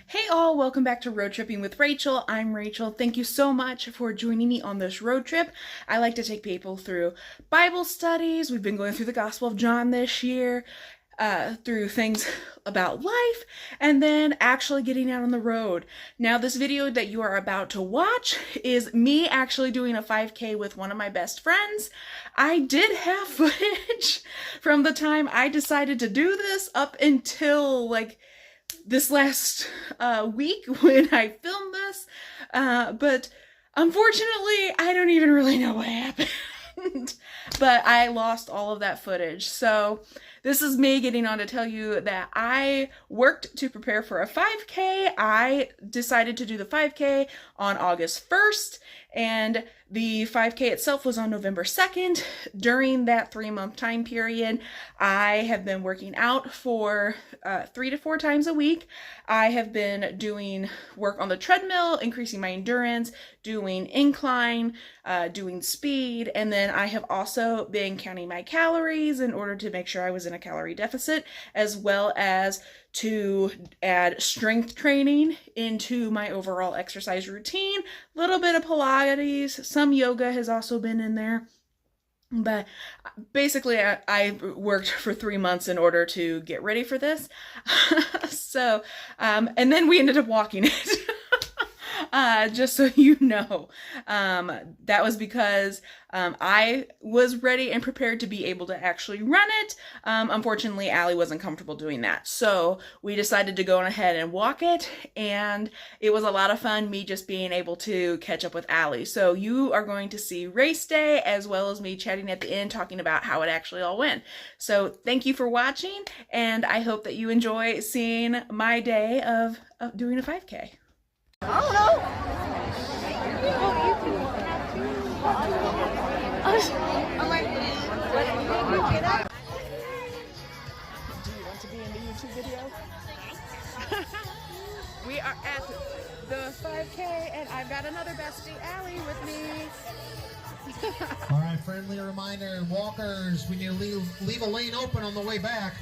Hey all, welcome back to Road Tripping with Rachel. I'm Rachel. Thank you so much for joining me on this road trip. I like to take people through Bible studies. We've been going through the Gospel of John this year, through things about life, and then actually getting out on the road. Now, this video that you are about to watch is me actually doing a 5K with one of my best friends. I did have footage from the time I decided to do this up until like this last week when I filmed this, but unfortunately I don't even really know what happened. But I lost all of that footage, so this is me getting on to tell you that I worked to prepare for a 5K. I decided to do the 5K on August 1st, and the 5K itself was on November 2nd. During that 3-month time period, I have been working out for 3 to 4 times a week. I have been doing work on the treadmill, increasing my endurance, doing incline, doing speed, and then I have also been counting my calories in order to make sure I was in a calorie deficit, as well as to add strength training into my overall exercise routine. A little bit of Pilates, some yoga has also been in there. But basically, I worked for 3 months in order to get ready for this. So, and then we ended up walking it. Just so you know, that was because I was ready and prepared to be able to actually run it. Unfortunately, Allie wasn't comfortable doing that. So we decided to go on ahead and walk it, and it was a lot of fun, me just being able to catch up with Allie. So you are going to see race day as well as me chatting at the end, talking about how it actually all went. So thank you for watching, and I hope that you enjoy seeing my day of doing a 5K. I don't know. I'm like, do you want to be in the YouTube video? We are at the 5K, and I've got another bestie, Allie, with me. All right, friendly reminder, walkers, when you leave a lane open on the way back,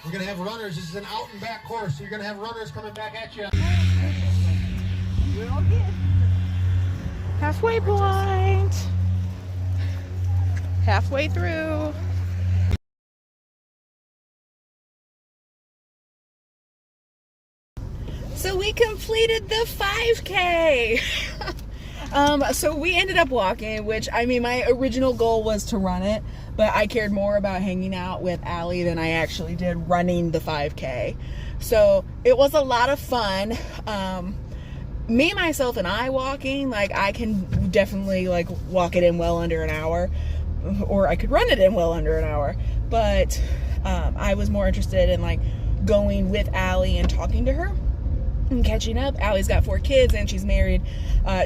we're going to have runners. This is an out and back course, so you're going to have runners coming back at you. we're all good. Halfway point. Halfway through. So we completed the 5K. So we ended up walking, which, I mean, my original goal was to run it, but I cared more about hanging out with Allie than I actually did running the 5K. So it was a lot of fun. Me, myself, and I walking, like, I can definitely, like, walk it in well under an hour, or I could run it in well under an hour, but I was more interested in, like, going with Allie and talking to her and catching up. Allie's got 4 kids and she's married.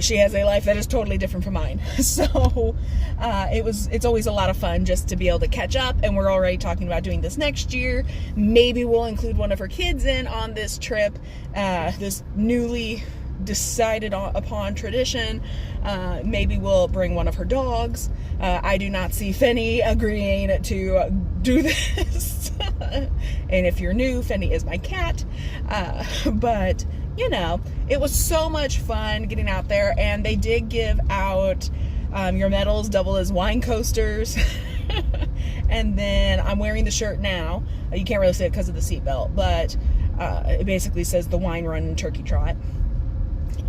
She has a life that is totally different from mine. So it's always a lot of fun just to be able to catch up, and we're already talking about doing this next year. Maybe we'll include one of her kids in on this trip, this newly decided upon tradition. Maybe we'll bring one of her dogs. I do not see Fenny agreeing to do this. And if you're new, Fenny is my cat. But you know, it was so much fun getting out there, and they did give out your medals double as wine coasters. And then I'm wearing the shirt now. You can't really see it because of the seatbelt, but it basically says the wine run and turkey trot.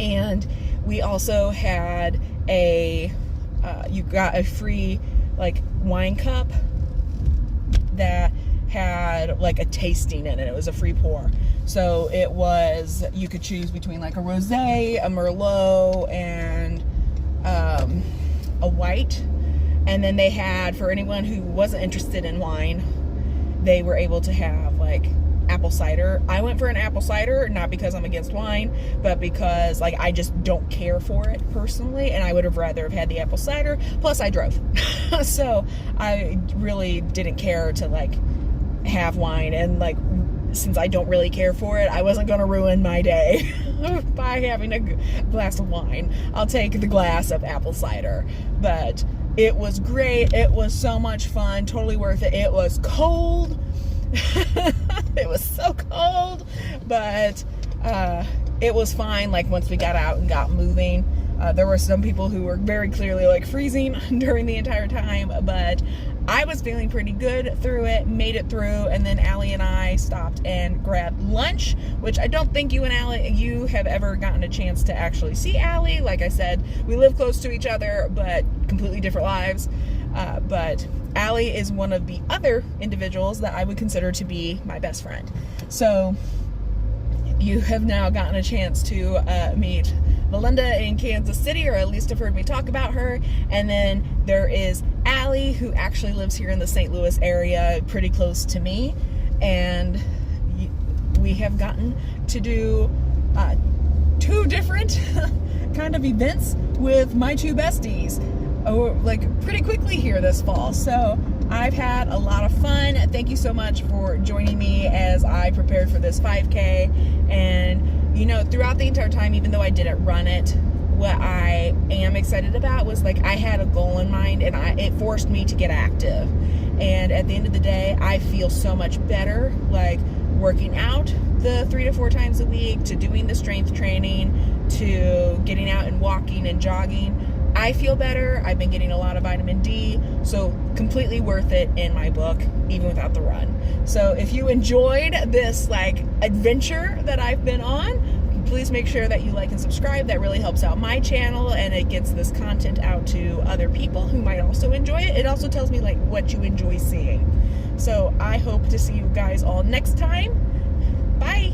And we also had you got a free like wine cup that had like a tasting in it. It was a free pour. So it was, you could choose between like a rosé, a merlot, and a white. And then they had, for anyone who wasn't interested in wine, they were able to have like apple cider. I went for an apple cider, not because I'm against wine, but because like I just don't care for it personally, and I would have rather have had the apple cider. Plus I drove. So I really didn't care to like have wine, and like since I don't really care for it, I wasn't going to ruin my day by having a glass of wine. I'll take the glass of apple cider. But it was great. It was so much fun. Totally worth it. It was cold. It was so cold, but It was fine, like, once we got out and got moving. There were some people who were very clearly, like, freezing during the entire time, but I was feeling pretty good through it, made it through, and then Allie and I stopped and grabbed lunch, which I don't think you have ever gotten a chance to actually see Allie. Like I said, we live close to each other, but completely different lives. But Allie is one of the other individuals that I would consider to be my best friend. So you have now gotten a chance to meet Melinda in Kansas City, or at least have heard me talk about her. And then there is Allie, who actually lives here in the St. Louis area, pretty close to me. And we have gotten to do 2 different kind of events with my 2 besties, like pretty quickly here this fall. So I've had a lot of fun. Thank you so much for joining me as I prepared for this 5K. And you know, throughout the entire time, even though I didn't run it, what I am excited about was, like, I had a goal in mind, and it forced me to get active. And at the end of the day, I feel so much better, like, working out the 3 to 4 times a week, to doing the strength training, to getting out and walking and jogging. I feel better. I've been getting a lot of vitamin D, so completely worth it in my book, even without the run. So if you enjoyed this, like, adventure that I've been on, please make sure that you like and subscribe. That really helps out my channel, and it gets this content out to other people who might also enjoy it. It also tells me, like, what you enjoy seeing. So I hope to see you guys all next time. Bye.